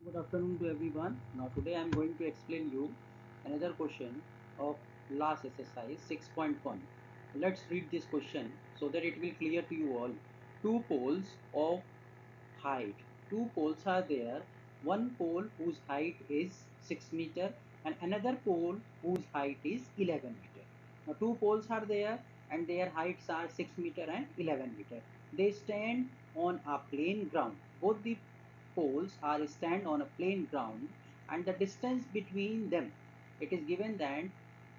Good afternoon to everyone. Now today I am going to explain you another question of last exercise 6.1. Let's read this question so that it will clear to you all. Two poles of height. Two poles are there. One pole whose height is 6 meter and another pole whose height is 11 meter. Now two poles are there and their heights are 6 meter and 11 meter. They stand on a plain ground. Both the poles are stand on a plain ground and the distance between them, it is given that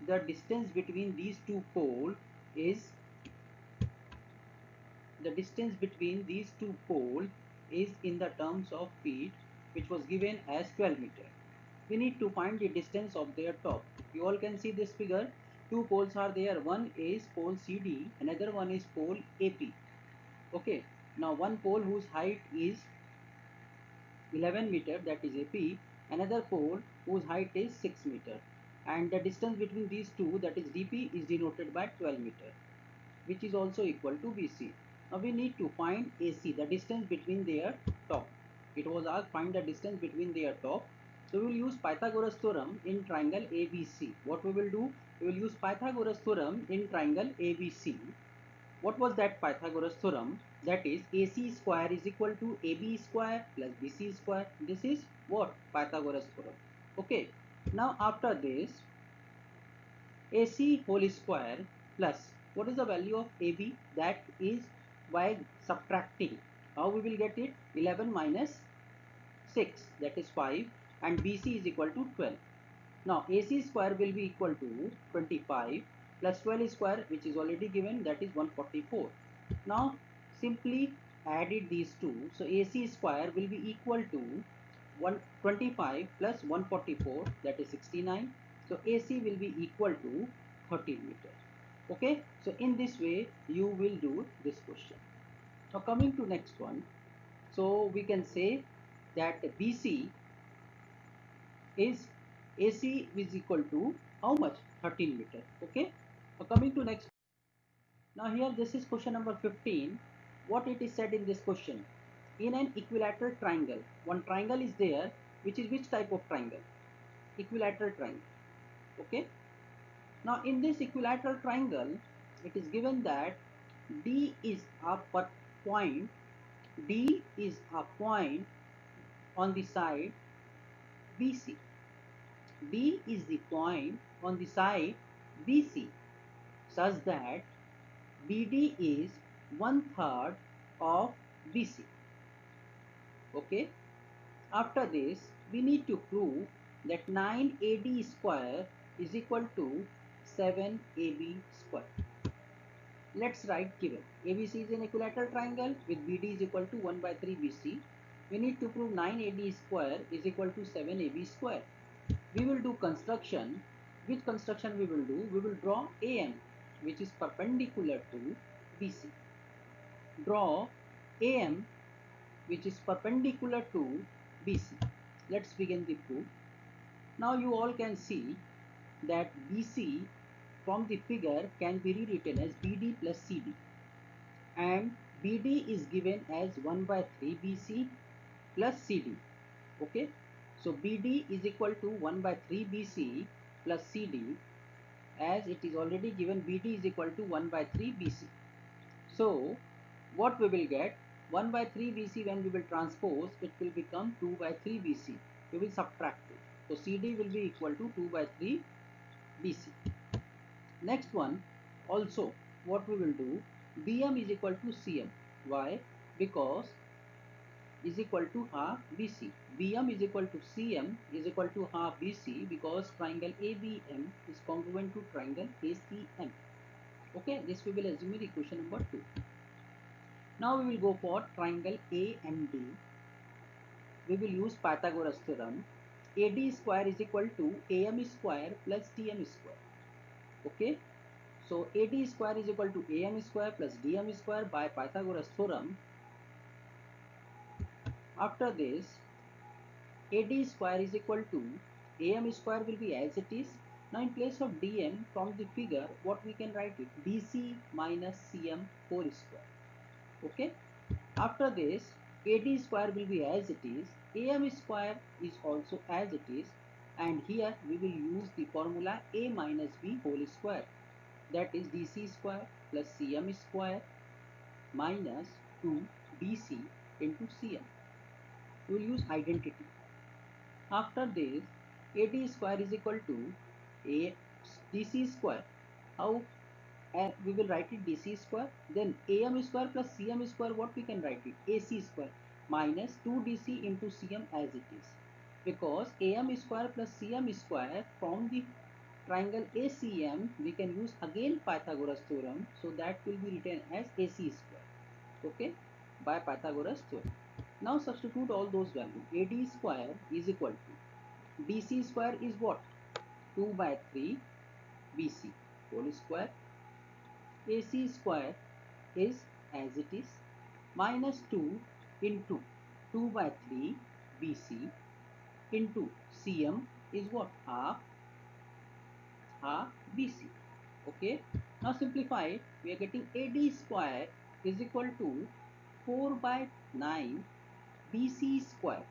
the distance between these two poles is the distance between these two poles is in the terms of feet, which was given as 12 meter. We need to find the distance of their top. You all can see this figure. Two poles are there. One is pole CD, another one is pole AP. Okay. Now one pole whose height is 11 meter, that is AP, another pole whose height is 6 meter, and the distance between these two, that is DP, is denoted by 12 meter, which is also equal to BC. Now we need to find AC, the distance between their top. It was asked find the distance between their top. So we will use Pythagoras theorem in triangle ABC. What we will do? We will use Pythagoras theorem in triangle ABC. What was that Pythagoras theorem? That is AC square is equal to AB square plus BC square. This is what? Pythagoras theorem. Okay. Now after this, AC whole square plus what is the value of AB? That is by subtracting. How we will get it? 11 minus 6, that is 5, and BC is equal to 12. Now AC square will be equal to 25 plus 12 square, which is already given, that is 144. Now simply added these two. So AC square will be equal to 125 plus 144, that is 69. So AC will be equal to 13 meter. Okay, so in this way you will do this question. Now coming to next one, so we can say that BC is AC is equal to how much? 13 meter. Okay. Now coming to next. Now here this is question number 15. What it is said in this question? In an equilateral triangle, one triangle is there, which is which type of triangle? Equilateral triangle. Okay. Now in this equilateral triangle, it is given that D is a point. D is a point on the side BC. D is the point on the side BC such that BD is 1/3 of BC. Okay. After this, we need to prove that 9AD square is equal to 7AB square. Let's write given. ABC is an equilateral triangle with BD is equal to 1 by 3 BC. We need to prove 9AD square is equal to 7AB square. We will do construction. Which construction we will do? We will draw AM, which is perpendicular to BC. Draw AM, which is perpendicular to BC. Let's begin the proof. Now you all can see that BC from the figure can be rewritten as BD plus CD, and BD is given as 1 by 3 BC plus CD. Okay, so BD is equal to 1 by 3 BC plus CD, as it is already given BD is equal to 1 by 3 BC. So what we will get? 1 by 3 BC, when we will transpose, it will become 2 by 3 BC. We will subtract it. So CD will be equal to 2 by 3 BC. Next one, also what we will do, BM is equal to CM. Why? Because is equal to half BC. BM is equal to CM is equal to half BC because triangle ABM is congruent to triangle ACM. Okay, this we will assume in equation number 2. Now we will go for triangle A and D. We will use Pythagoras theorem. AD square is equal to AM square plus TM square. Okay, so AD square is equal to AM square plus DM square by Pythagoras theorem. After this, AD square is equal to AM square will be as it is. Now in place of DM, from the figure, what we can write it? DC minus CM whole square. Okay. After this, AD square will be as it is, AM square is also as it is, and here we will use the formula A minus B whole square, that is DC square plus CM square minus 2BC into CM. We will use identity. After this, AD square is equal to A DC square. How we will write it DC square, then AM square plus CM square, what we can write it? AC square minus 2DC into CM as it is. Because AM square plus CM square from the triangle ACM, we can use again Pythagoras theorem, so that will be written as AC square, okay, by Pythagoras theorem. Now substitute all those values. AD square is equal to DC square is what? 2 by 3 BC whole square. AC square is as it is, minus 2 into 2 by 3 BC into CM is what? Half BC. Okay. Now simplify it. We are getting AD square is equal to 4 by 9 BC square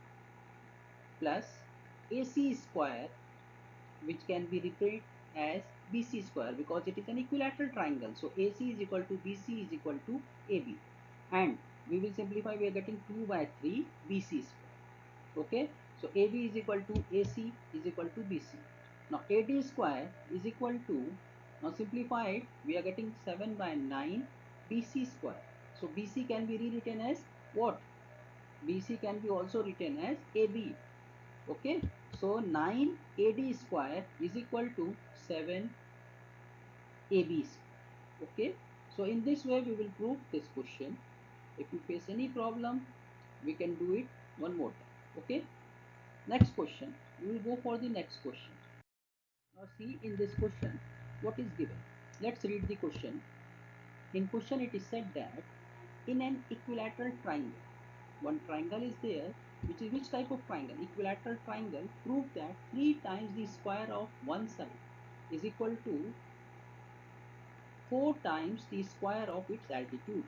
plus AC square, which can be repeated as BC square because it is an equilateral triangle. So AC is equal to BC is equal to AB, and we will simplify. We are getting 2 by 3 BC square. Okay, so AB is equal to AC is equal to BC. Now AD square is equal to, now simplify it, we are getting 7 by 9 BC square. So BC can be rewritten as what? BC can be also written as AB. Okay, so 9 AD square is equal to 7 AB square. Okay, so in this way we will prove this question. If you face any problem, we can do it one more time. Okay, next question. We will go for the next question. Now see in this question what is given. Let's read the question. In question it is said that in an equilateral triangle, one triangle is there, which is which type of triangle? Equilateral triangle. Prove that 3 times the square of one side is equal to 4 times the square of its altitude.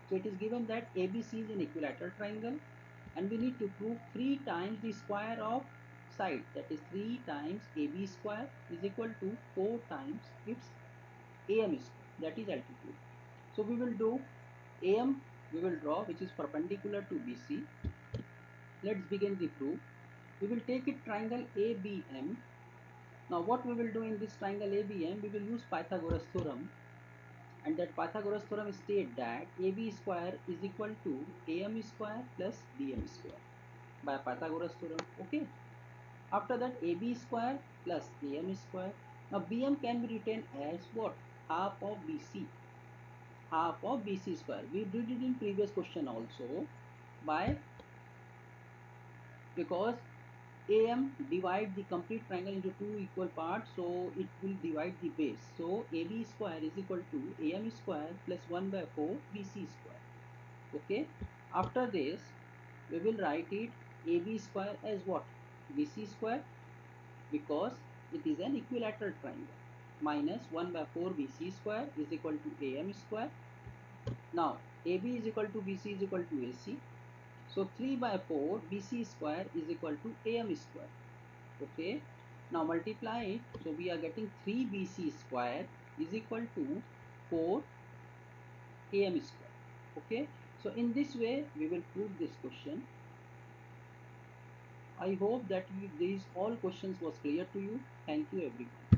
So it is given that ABC is an equilateral triangle, and we need to prove 3 times the square of side, that is 3 times AB square is equal to 4 times its AM square, that is altitude. So we will do AM, we will draw, which is perpendicular to BC. Let's begin the proof. We will take it triangle ABM. Now what we will do in this triangle ABM, we will use Pythagoras theorem, and that Pythagoras theorem states that AB square is equal to AM square plus BM square by Pythagoras theorem. Okay. After that, AB square plus AM square. Now BM can be written as what? Half of BC. Half of BC square. We did it in previous question also, by, because AM divide the complete triangle into two equal parts, so it will divide the base. So AB square is equal to AM square plus 1 by 4 BC square. Okay. After this, we will write it AB square as what? BC square, because it is an equilateral triangle, minus 1 by 4 BC square is equal to AM square. Now AB is equal to BC is equal to AC. So 3 by 4 BC square is equal to AM square. Okay. Now multiply it. So we are getting 3 BC square is equal to 4 AM square. Okay. So in this way we will prove this question. I hope that these all questions was clear to you. Thank you everyone.